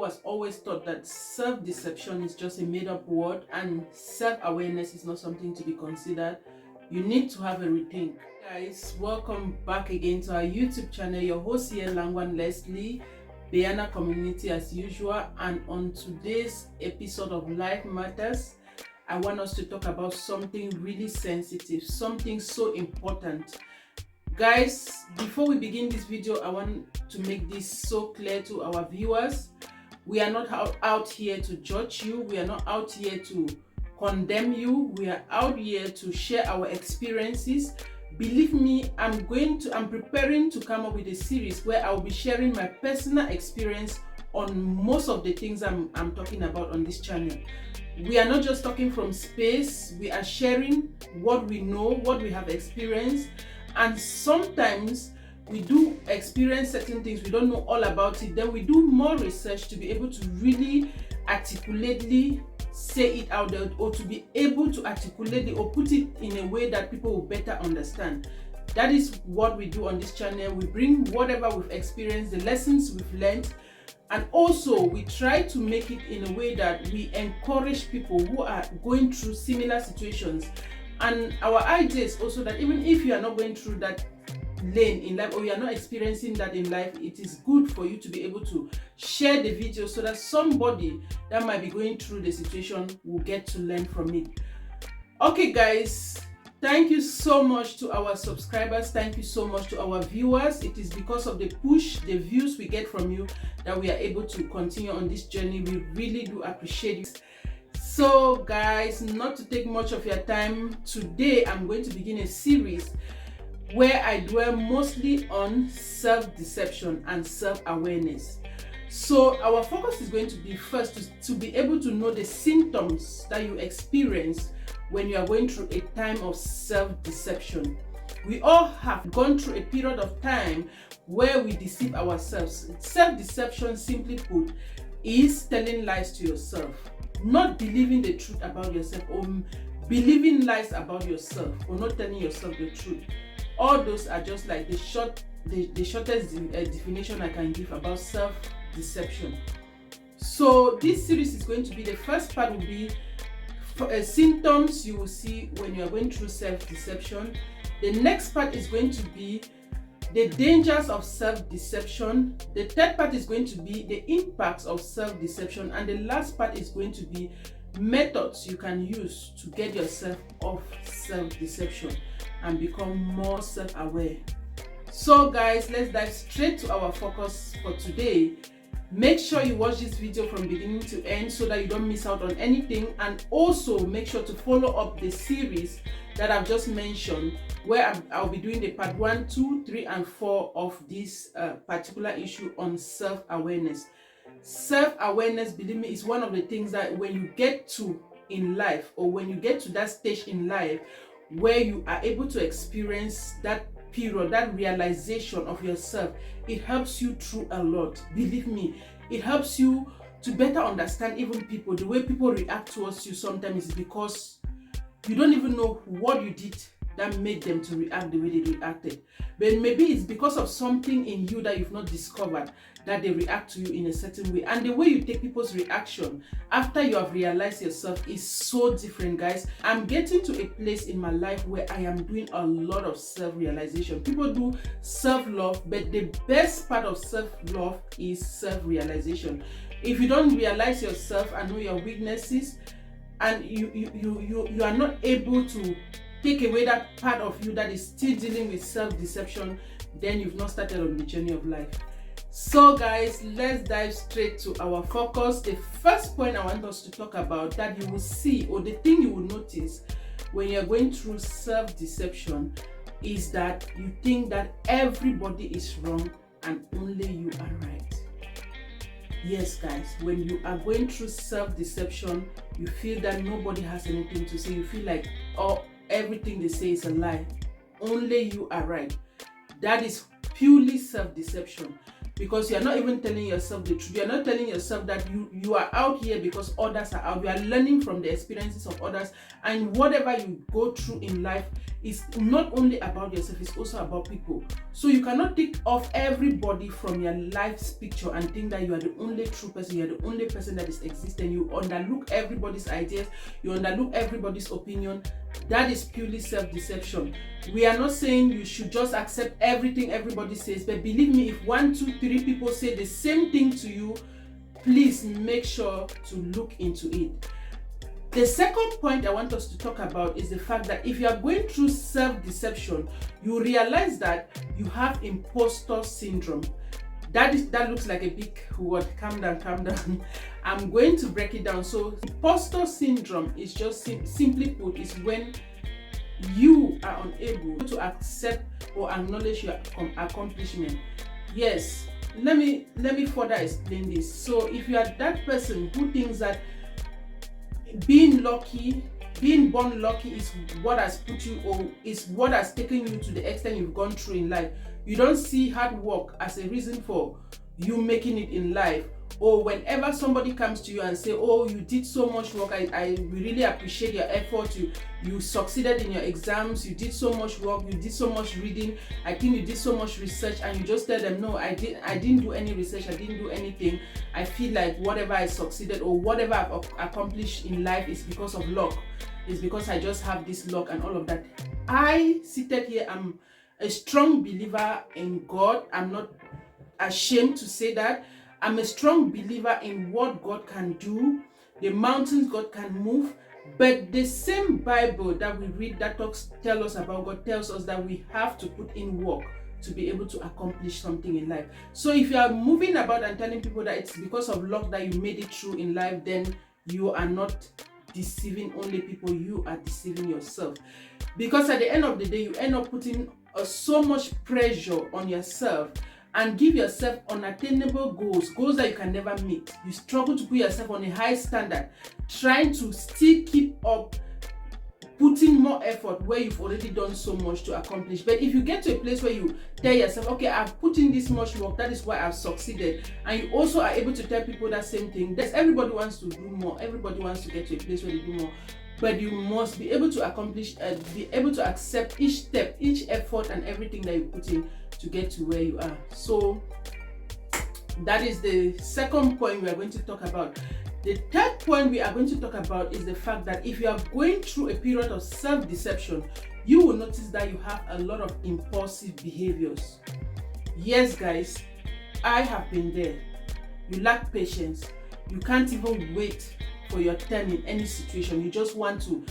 has always thought that self-deception is just a made-up word and self-awareness is not something to be considered, you need to have a rethink. Guys, welcome back again to our YouTube channel. Your host here, Langwan Leslie, Bayana community as usual, and on today's episode of Life Matters, I want us to talk about something really sensitive, something so important. Guys, before we begin this video, I want to make this so clear to our viewers. We are not out here to judge you. We are not out here to condemn you. We are out here to share our experiences. Believe me, I'm preparing to come up with a series where I'll be sharing my personal experience on most of the things I'm talking about on this channel. We are not just talking from space. We are sharing what we know, what we have experienced. And sometimes we do experience certain things, we don't know all about it, then we do more research to be able to really articulately say it out there, or to be able to articulate it or put it in a way that people will better understand. That is what we do on this channel. We bring whatever we've experienced, the lessons we've learned, and also we try to make it in a way that we encourage people who are going through similar situations. And our idea is also that even if you are not going through that lane in life, or you are not experiencing that in life, it is good for you to be able to share the video so that somebody that might be going through the situation will get to learn from it. Okay guys, thank you so much to our subscribers. Thank you so much to our viewers. It is because of the push, the views we get from you, that we are able to continue on this journey. We really do appreciate it. So guys, not to take much of your time, today I'm going to begin a series where I dwell mostly on self-deception and self-awareness. So our focus is going to be first to be able to know the symptoms that you experience when you are going through a time of self-deception. We all have gone through a period of time where we deceive ourselves. Self-deception, simply put, is telling lies to yourself, not believing the truth about yourself, or believing lies about yourself, or not telling yourself the truth. All those are just like the shortest definition I can give about self-deception. So this series is going to be, the first part will be symptoms you will see when you are going through self-deception. The next part is going to be the dangers of self-deception. The third part is going to be the impacts of self-deception. And the last part is going to be methods you can use to get yourself off self-deception and become more self-aware. So guys, let's dive straight to our focus for today. Make sure you watch this video from beginning to end so that you don't miss out on anything, and also make sure to follow up the series that I've just mentioned, where I'll be doing the part 1, 2, 3, and 4 of this particular issue on self-awareness. Self-awareness, believe me, is one of the things that when you get to in life, or when you get to that stage in life where you are able to experience that period, that realization of yourself, it helps you through a lot. Believe me, it helps you to better understand even people. The way people react towards you sometimes is because you don't even know what you did that made them to react the way they reacted. But maybe it's because of something in you that you've not discovered that they react to you in a certain way. And the way you take people's reaction after you have realized yourself is so different, guys. I'm getting to a place in my life where I am doing a lot of self-realization. People do self-love, but the best part of self-love is self-realization. If you don't realize yourself and know your weaknesses, and you are not able to take away that part of you that is still dealing with self-deception, then you've not started on the journey of life. So guys, let's dive straight to our focus. The first point I want us to talk about, that you will see, or the thing you will notice when you're going through self-deception, is that you think that everybody is wrong and only you are right. Yes guys, when you are going through self-deception, you feel that nobody has anything to say. You feel like, oh, everything they say is a lie, only you are right. That is purely self-deception, because you are not even telling yourself the truth. You are not telling yourself that you are out here because others are out. You are learning from the experiences of others, and whatever you go through in life, It's not only about yourself, it's also about people. So you cannot tick off everybody from your life's picture and think that you are the only true person, you are the only person that is existing. You underlook everybody's ideas, you underlook everybody's opinion. That is purely self-deception. We are not saying you should just accept everything everybody says, but believe me, if 1, 2, 3 people say the same thing to you, please make sure to look into it. The second point I want us to talk about is the fact that if you are going through self-deception, you realize that you have imposter syndrome. That looks like a big word. Calm down, calm down. I'm going to break it down. So imposter syndrome is just simply put, is when you are unable to accept or acknowledge your accomplishment. Yes, let me further explain this. So if you are that person who thinks that being born lucky is what has put you, or is what has taken you to the extent you've gone through in life, you don't see hard work as a reason for you making it in life. Or whenever somebody comes to you and say, oh, you did so much work, I really appreciate your effort, you succeeded in your exams, you did so much work, you did so much reading, I think you did so much research, and you just tell them, no, I didn't do any research, I didn't do anything. I feel like whatever I succeeded or whatever I've accomplished in life is because of luck. It's because I just have this luck and all of that. I seated here, I'm a strong believer in God. I'm not ashamed to say that. I'm a strong believer in what God can do, the mountains God can move. But the same Bible that we read that tell us about God tells us that we have to put in work to be able to accomplish something in life. So if you are moving about and telling people that it's because of luck that you made it through in life, then you are not deceiving only people, you are deceiving yourself. Because at the end of the day, you end up putting so much pressure on yourself and give yourself unattainable goals that you can never meet. You struggle to put yourself on a high standard, trying to still keep up, putting more effort where you've already done so much to accomplish. But if you get to a place where you tell yourself, okay, I've put in this much work, that is why I've succeeded, and you also are able to tell people that same thing, everybody wants to do more, everybody wants to get to a place where they do more. But you must be able to accomplish, be able to accept each step, each effort, and everything that you put in to get to where you are. So that is the second point we are going to talk about. The third point we are going to talk about is the fact that if you are going through a period of self-deception, you will notice that you have a lot of impulsive behaviors. Yes, guys, I have been there. You lack patience. You can't even wait for your turn in any situation. You just want to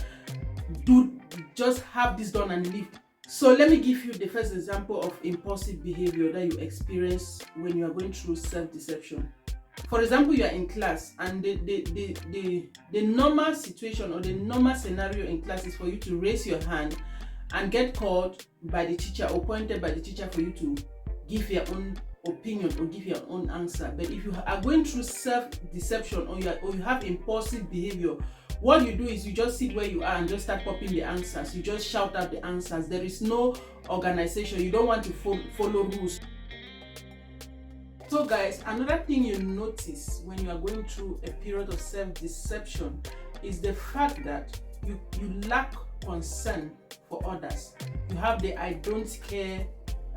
just have this done and leave. So let me give you the first example of impulsive behavior that you experience when you are going through self-deception. For example, you are in class and the normal situation or the normal scenario in class is for you to raise your hand and get called by the teacher or pointed by the teacher for you to give your own opinion or give your own answer. But if you are going through self-deception or you have impulsive behavior, what you do is you just sit where you are and just start popping the answers. You just shout out the answers. There is no organization. You don't want to follow rules. So guys, another thing you notice when you are going through a period of self-deception is the fact that you lack concern for others. You have the I don't care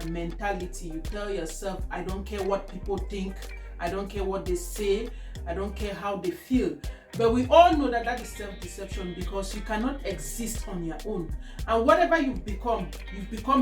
mentality. You tell yourself, I don't care what people think, I don't care what they say, I don't care how they feel. But we all know that is self-deception, because you cannot exist on your own. And whatever you've become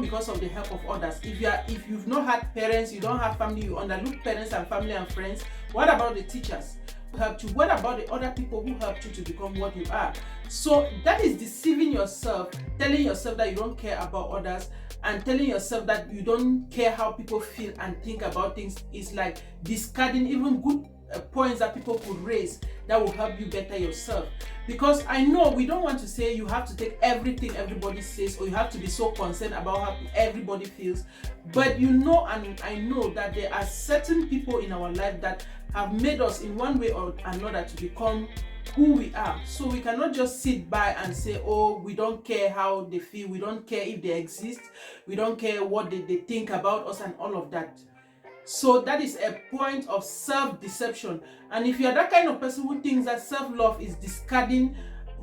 because of the help of others. If you've not had parents, you don't have family, you underlook parents and family and friends. What about the teachers who helped you? What about the other people who helped you to become what you are? So that is deceiving yourself, telling yourself that you don't care about others, and telling yourself that you don't care how people feel and think about things is like discarding even good points that people could raise that will help you better yourself. Because I know we don't want to say you have to take everything everybody says, or you have to be so concerned about how everybody feels. But you know, and I know that there are certain people in our life that have made us in one way or another to become who we are. So we cannot just sit by and say, oh, we don't care how they feel, we don't care if they exist, we don't care what they think about us and all of that. So that is a point of self-deception. And if you are that kind of person who thinks that self-love is discarding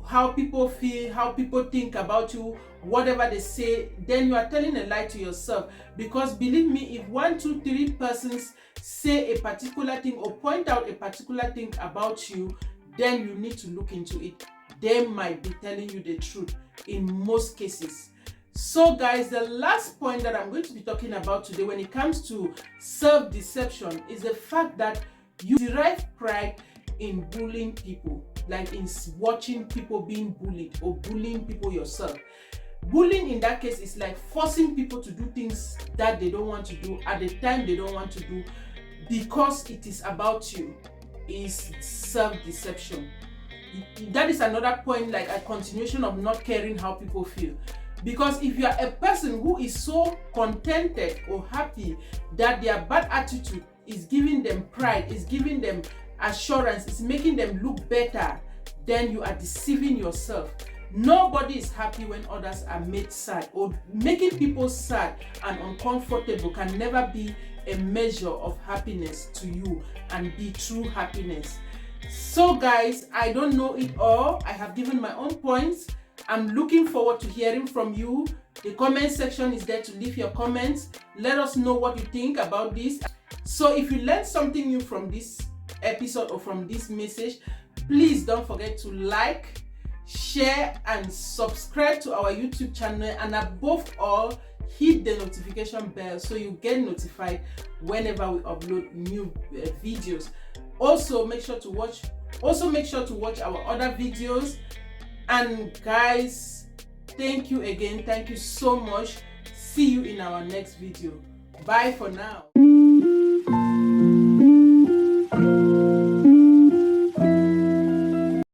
how people feel, how people think about you, whatever they say, then you are telling a lie to yourself. Because believe me, if 1, 2, 3 persons say a particular thing or point out a particular thing about you, then you need to look into it. They might be telling you the truth in most cases. So guys, the last point that I'm going to be talking about today when it comes to self-deception is the fact that you derive pride in bullying people, like in watching people being bullied or bullying people yourself. Bullying in that case is like forcing people to do things that they don't want to do at the time they don't want to do because it is about you. Is self-deception. That is another point, like a continuation of not caring how people feel. Because if you are a person who is so contented or happy that their bad attitude is giving them pride, is giving them assurance, is making them look better, then you are deceiving yourself. Nobody is happy when others are made sad, or making people sad and uncomfortable can never be a measure of happiness to you and be true happiness. So guys, I don't know it all. I have given my own points. I'm looking forward to hearing from you. The comment section is there to leave your comments. Let us know what you think about this. So if you learned something new from this episode or from this message, please don't forget to like, share and subscribe to our YouTube channel, and above all, hit the notification bell so you get notified whenever we upload new videos. Also make sure to watch our other videos. And guys, thank you again. Thank you so much. See you in our next video. Bye for now.